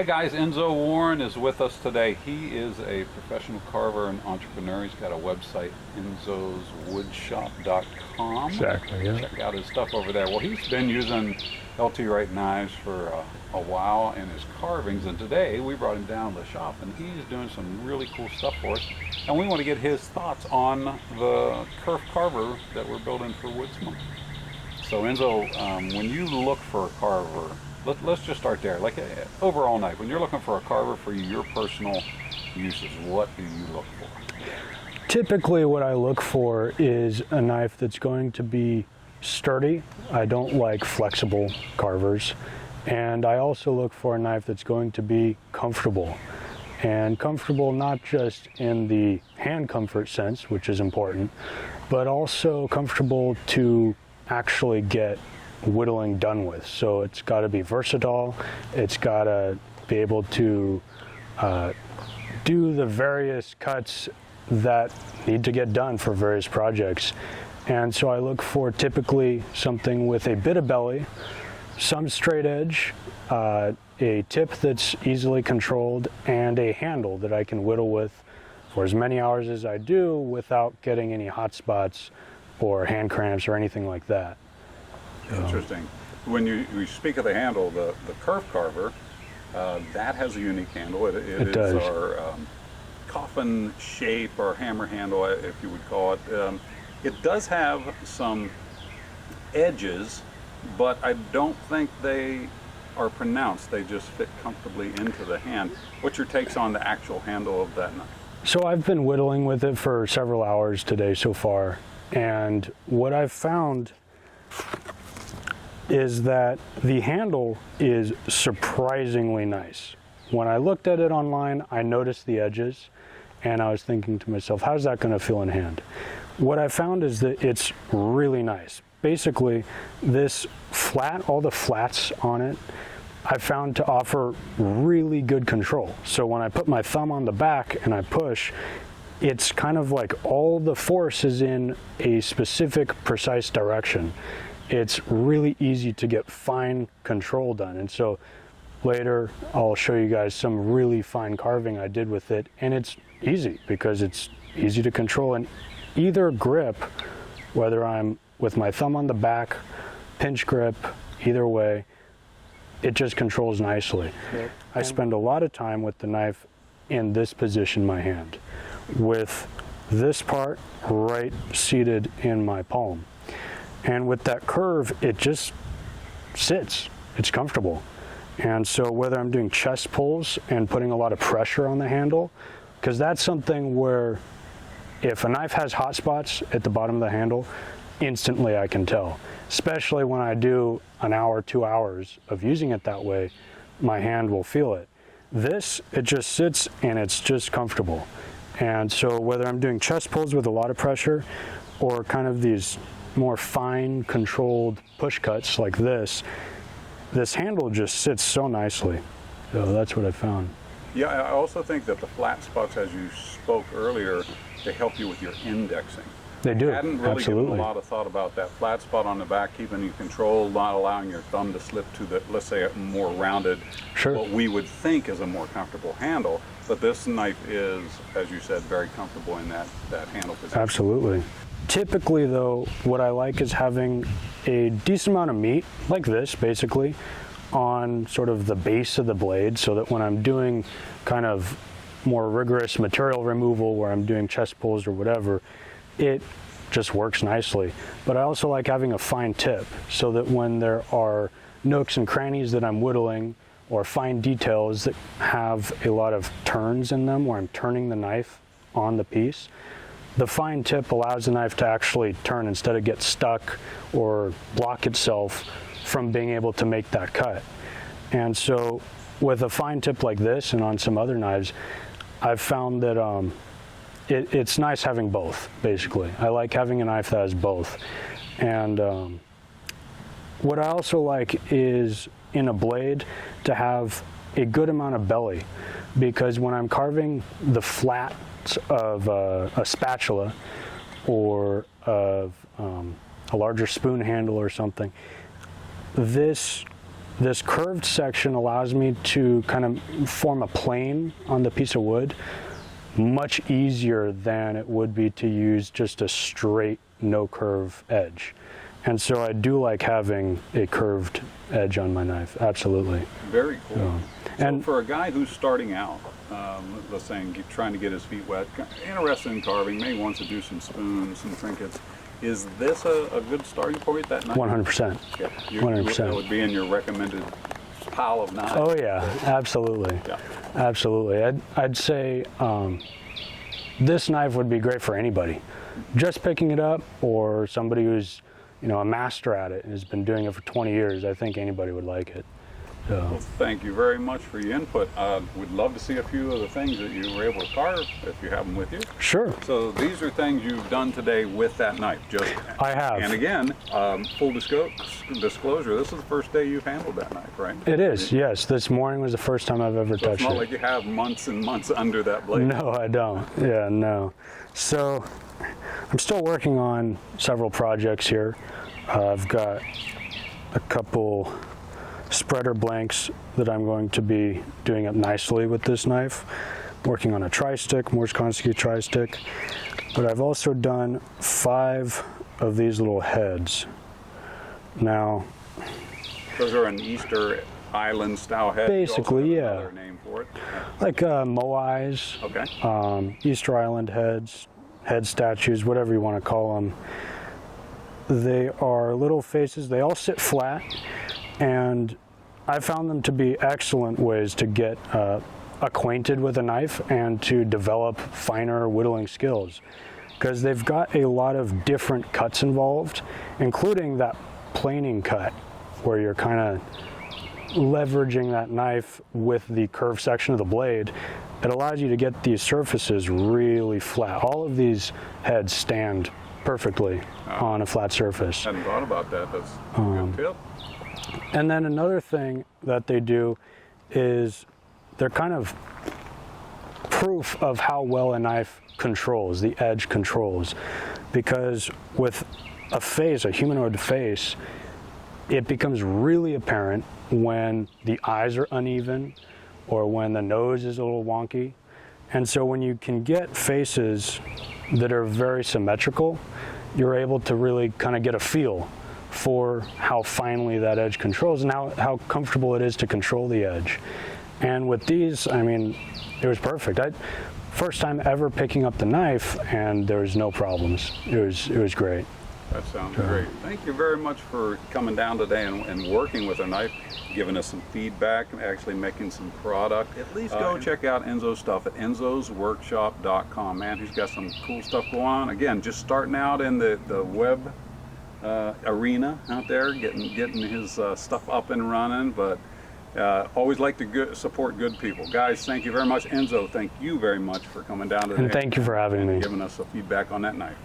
Hey guys, Enzo Warren is with us today. He is a professional carver and entrepreneur. He's got a website, enzoswoodshop.com. Exactly, yeah. Check out his stuff over there. Well, he's been using LT Wright knives for a while in his carvings, and today we brought him down to the shop and he's doing some really cool stuff for us. And we want to get his thoughts on the Kerf Carver that we're building for Woodsman. So Enzo, when you look for a carver, let's just start there. Like an overall knife, when you're looking for a carver for your personal uses, what do you look for? Typically what I look for is a knife that's going to be sturdy. I don't like flexible carvers. And I also look for a knife that's going to be comfortable. And comfortable not just in the hand comfort sense, which is important, but also comfortable to actually get whittling done with. So it's got to be versatile. It's got to be able to do the various cuts that need to get done for various projects. And so I look for typically something with a bit of belly, some straight edge, a tip that's easily controlled, and a handle that I can whittle with for as many hours as I do without getting any hot spots or hand cramps or anything like that. Interesting. When you speak of the handle, the Kerf Carver, that has a unique handle. It is does. Our coffin shape or hammer handle, if you would call it. It does have some edges, but I don't think they are pronounced. They just fit comfortably into the hand. What's your takes on the actual handle of that knife? So I've been whittling with it for several hours today so far, and what I've found is that the handle is surprisingly nice. When I looked at it online, I noticed the edges, and I was thinking to myself, how's that going to feel in hand? What I found is that it's really nice. Basically, this flat, all the flats on it, I found to offer really good control. So when I put my thumb on the back and I push, it's kind of like all the force is in a specific, precise direction. It's really easy to get fine control done. And so later I'll show you guys some really fine carving I did with it, and it's easy because it's easy to control. And either grip, whether I'm with my thumb on the back, pinch grip, either way, it just controls nicely. Yep. I spend a lot of time with the knife in this position, my hand, with this part right seated in my palm. And with that curve, it just sits. It's comfortable. And so whether I'm doing chest pulls and putting a lot of pressure on the handle, because that's something where if a knife has hot spots at the bottom of the handle, instantly I can tell. Especially when I do an hour, 2 hours of using it that way, my hand will feel it. This, it just sits and it's just comfortable. And so whether I'm doing chest pulls with a lot of pressure or kind of these more fine controlled push cuts like this handle just sits so nicely. So that's what I found. Yeah, I also think that the flat spots, as you spoke earlier, they help you with your indexing. They do. I hadn't really Absolutely. given a lot of thought about that flat spot on the back, keeping you controlled, not allowing your thumb to slip to the, let's say, a more rounded, sure, what we would think is a more comfortable handle. But this knife is, as you said, very comfortable in that handle position. Absolutely. Typically though, what I like is having a decent amount of meat, like this basically, on sort of the base of the blade, so that when I'm doing kind of more rigorous material removal where I'm doing chest pulls or whatever, it just works nicely. But I also like having a fine tip so that when there are nooks and crannies that I'm whittling or fine details that have a lot of turns in them where I'm turning the knife on the piece, the fine tip allows the knife to actually turn instead of get stuck or block itself from being able to make that cut. And so with a fine tip like this and on some other knives, I've found that it's nice having both, basically. I like having a knife that has both. And what I also like is in a blade to have a good amount of belly, because when I'm carving the flat of a spatula or of a larger spoon handle or something, this this curved section allows me to kind of form a plane on the piece of wood much easier than it would be to use just a straight no curve edge. And so I do like having a curved edge on my knife, absolutely. Very cool. So and for a guy who's starting out, let's say trying to get his feet wet, interested in carving, maybe wants to do some spoons, some trinkets, is this a good starting point, that knife? 100%. Yeah. 100%. That would be in your recommended pile of knives? Oh yeah, absolutely. Yeah. Absolutely. I'd say this knife would be great for anybody. Just picking it up, or somebody who's a master at it and has been doing it for 20 years, I think anybody would like it. So. Well, thank you very much for your input. We'd love to see a few of the things that you were able to carve, if you have them with you. Sure. So these are things you've done today with that knife. I have. And again, full disclosure, this is the first day you've handled that knife, right? It is, yes. This morning was the first time I've ever So touched it. It's not like you have months and months under that blade. No, I don't. Yeah, no. So I'm still working on several projects here. I've got a couple spreader blanks that I'm going to be doing up nicely with this knife. Working on a tri-stick, Morse Konski tri-stick. But I've also done 5 of these little heads. Now, those are an Easter Island style head. Basically, you also have yeah. another name for it. Like moais, Okay. Easter Island heads, head statues, whatever you want to call them. They are little faces. They all sit flat, and I found them to be excellent ways to get acquainted with a knife and to develop finer whittling skills, because they've got a lot of different cuts involved, including that planing cut where you're kind of leveraging that knife with the curved section of the blade. It allows you to get these surfaces really flat. All of these heads stand perfectly on a flat surface. I hadn't thought about that. That's a good tip. And then another thing that they do is they're kind of proof of how well a knife controls, the edge controls. Because with a face, a humanoid face, it becomes really apparent when the eyes are uneven or when the nose is a little wonky. And so when you can get faces that are very symmetrical, you're able to really kind of get a feel for how finely that edge controls and how comfortable it is to control the edge. And with these, I mean, it was perfect. First time ever picking up the knife, and there was no problems. It was great. That sounds great. Thank you very much for coming down today and working with a knife, giving us some feedback, and actually making some product. At least go check out Enzo's stuff at enzosworkshop.com. Man, he's got some cool stuff going on. Again, just starting out in the web arena out there, getting his stuff up and running, but always like to support good people. Guys, thank you very much. Enzo, thank you very much for coming down today. And thank you for having me. Giving us some feedback on that knife.